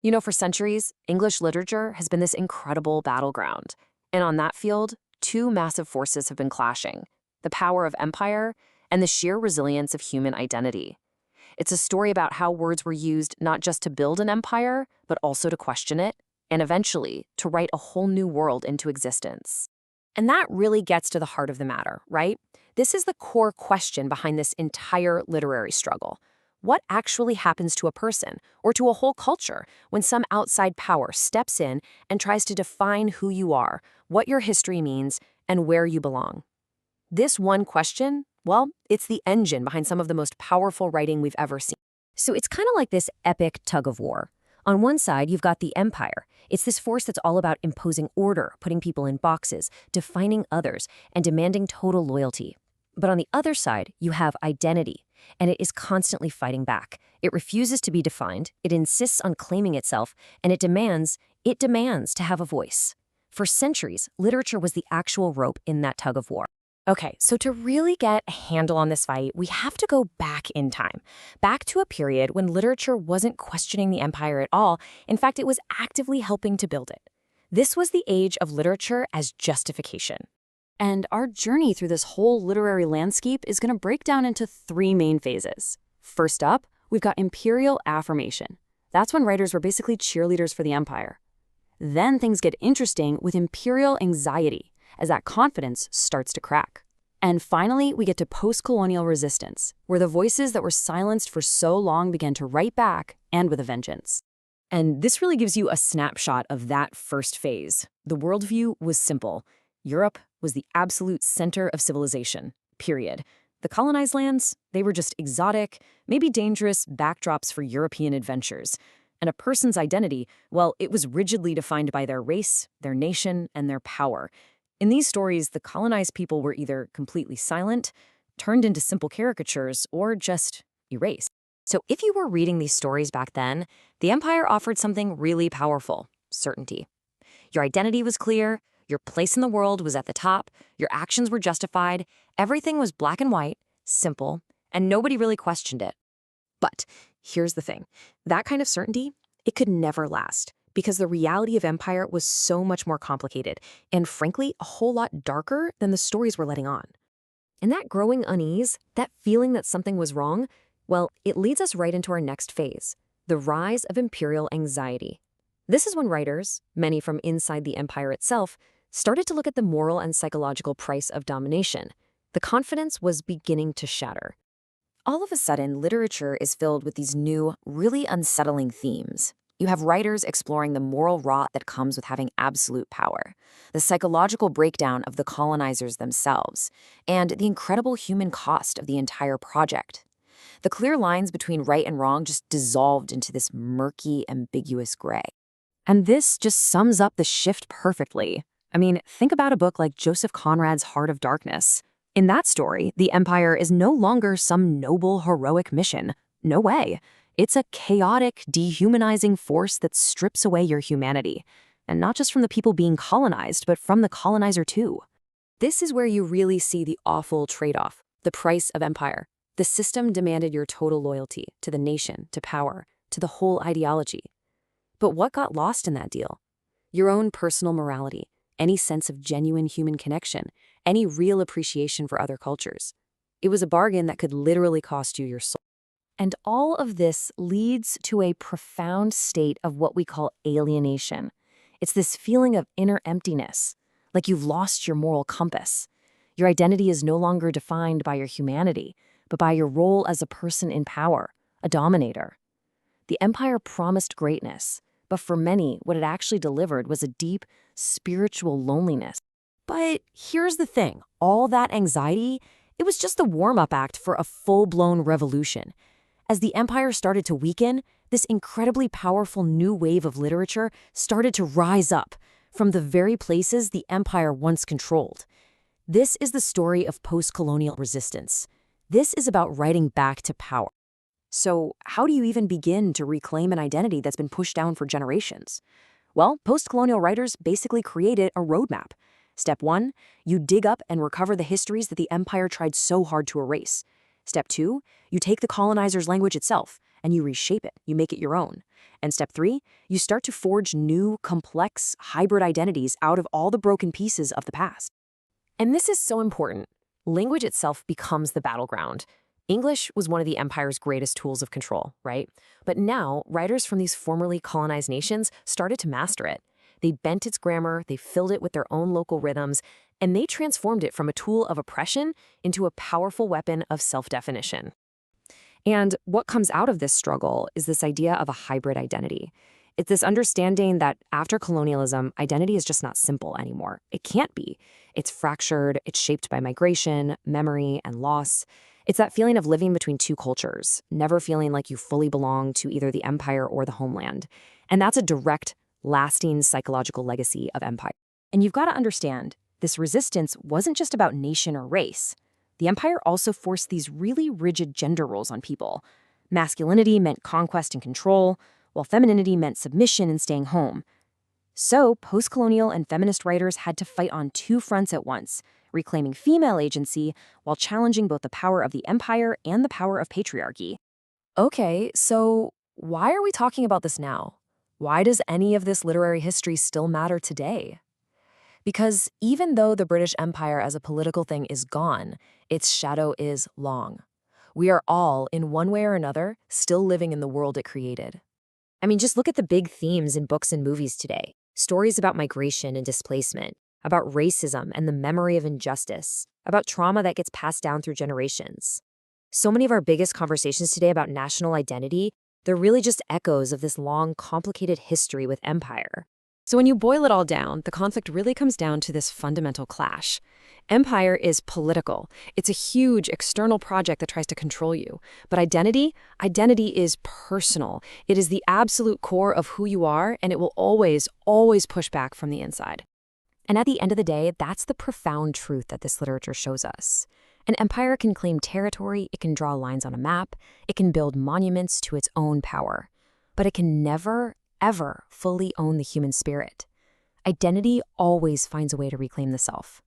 You know, for centuries, English literature has been this incredible battleground. And on that field, two massive forces have been clashing: the power of empire and the sheer resilience of human identity. It's a story about how words were used not just to build an empire, but also to question it, and eventually to write a whole new world into existence. And that really gets to the heart of the matter, right? This is the core question behind this entire literary struggle. What actually happens to a person, or to a whole culture, when some outside power steps in and tries to define who you are, what your history means, and where you belong? This one question, well, it's the engine behind some of the most powerful writing we've ever seen. So it's kind of like this epic tug of war. On one side, you've got the empire. It's this force that's all about imposing order, putting people in boxes, defining others, and demanding total loyalty. But on the other side, you have identity, and it is constantly fighting back. It refuses to be defined, it insists on claiming itself, and it demands to have a voice. For centuries, literature was the actual rope in that tug of war. Okay, so to really get a handle on this fight, we have to go back in time, back to a period when literature wasn't questioning the empire at all. In fact, it was actively helping to build it. This was the age of literature as justification. And our journey through this whole literary landscape is going to break down into three main phases. First up, we've got imperial affirmation. That's when writers were basically cheerleaders for the empire. Then things get interesting with imperial anxiety, as that confidence starts to crack. And finally, we get to postcolonial resistance, where the voices that were silenced for so long began to write back, and with a vengeance. And this really gives you a snapshot of that first phase. The worldview was simple. Europe was the absolute center of civilization, period. The colonized lands, they were just exotic, maybe dangerous backdrops for European adventures. And a person's identity, well, it was rigidly defined by their race, their nation, and their power. In these stories, the colonized people were either completely silent, turned into simple caricatures, or just erased. So if you were reading these stories back then, the empire offered something really powerful: certainty. Your identity was clear, your place in the world was at the top, your actions were justified, everything was black and white, simple, and nobody really questioned it. But here's the thing. That kind of certainty, it could never last, because the reality of empire was so much more complicated, and frankly, a whole lot darker than the stories were letting on. And that growing unease, that feeling that something was wrong, well, it leads us right into our next phase: the rise of imperial anxiety. This is when writers, many from inside the empire itself, started to look at the moral and psychological price of domination. The confidence was beginning to shatter. All of a sudden, literature is filled with these new, really unsettling themes. You have writers exploring the moral rot that comes with having absolute power, the psychological breakdown of the colonizers themselves, and the incredible human cost of the entire project. The clear lines between right and wrong just dissolved into this murky, ambiguous gray. And this just sums up the shift perfectly. I mean, think about a book like Joseph Conrad's Heart of Darkness. In that story, the empire is no longer some noble, heroic mission. No way. It's a chaotic, dehumanizing force that strips away your humanity. And not just from the people being colonized, but from the colonizer too. This is where you really see the awful trade-off: the price of empire. The system demanded your total loyalty to the nation, to power, to the whole ideology. But what got lost in that deal? Your own personal morality, any sense of genuine human connection, any real appreciation for other cultures. It was a bargain that could literally cost you your soul. And all of this leads to a profound state of what we call alienation. It's this feeling of inner emptiness, like you've lost your moral compass. Your identity is no longer defined by your humanity, but by your role as a person in power, a dominator. The empire promised greatness, but for many, what it actually delivered was a deep, spiritual loneliness. But here's the thing: all that anxiety, it was just the warm-up act for a full-blown revolution. As the empire started to weaken, this incredibly powerful new wave of literature started to rise up from the very places the empire once controlled. This is the story of post-colonial resistance. This is about writing back to power. So how do you even begin to reclaim an identity that's been pushed down for generations? Well, post-colonial writers basically created a roadmap. Step 1, you dig up and recover the histories that the empire tried so hard to erase. Step 2, you take the colonizer's language itself and you reshape it, you make it your own. And step 3, you start to forge new, complex, hybrid identities out of all the broken pieces of the past. And this is so important. Language itself becomes the battleground. English was one of the empire's greatest tools of control, right? But now, writers from these formerly colonized nations started to master it. They bent its grammar, they filled it with their own local rhythms, and they transformed it from a tool of oppression into a powerful weapon of self-definition. And what comes out of this struggle is this idea of a hybrid identity. It's this understanding that after colonialism, identity is just not simple anymore. It can't be. It's fractured, it's shaped by migration, memory, and loss. It's that feeling of living between two cultures, never feeling like you fully belong to either the empire or the homeland. And that's a direct, lasting psychological legacy of empire. And you've got to understand, this resistance wasn't just about nation or race. The empire also forced these really rigid gender roles on people. Masculinity meant conquest and control, while femininity meant submission and staying home. So, postcolonial and feminist writers had to fight on two fronts at once, reclaiming female agency while challenging both the power of the empire and the power of patriarchy. Okay, so why are we talking about this now? Why does any of this literary history still matter today? Because even though the British Empire as a political thing is gone, its shadow is long. We are all, in one way or another, still living in the world it created. I mean, just look at the big themes in books and movies today. Stories about migration and displacement, about racism and the memory of injustice, about trauma that gets passed down through generations. So many of our biggest conversations today about national identity, they're really just echoes of this long, complicated history with empire. So when you boil it all down, the conflict really comes down to this fundamental clash. Empire is political. It's a huge external project that tries to control you. But identity is personal. It is the absolute core of who you are, and it will always, always push back from the inside. And at the end of the day, that's the profound truth that this literature shows us. An empire can claim territory, it can draw lines on a map, it can build monuments to its own power. But it can never, ever fully own the human spirit. Identity always finds a way to reclaim the self.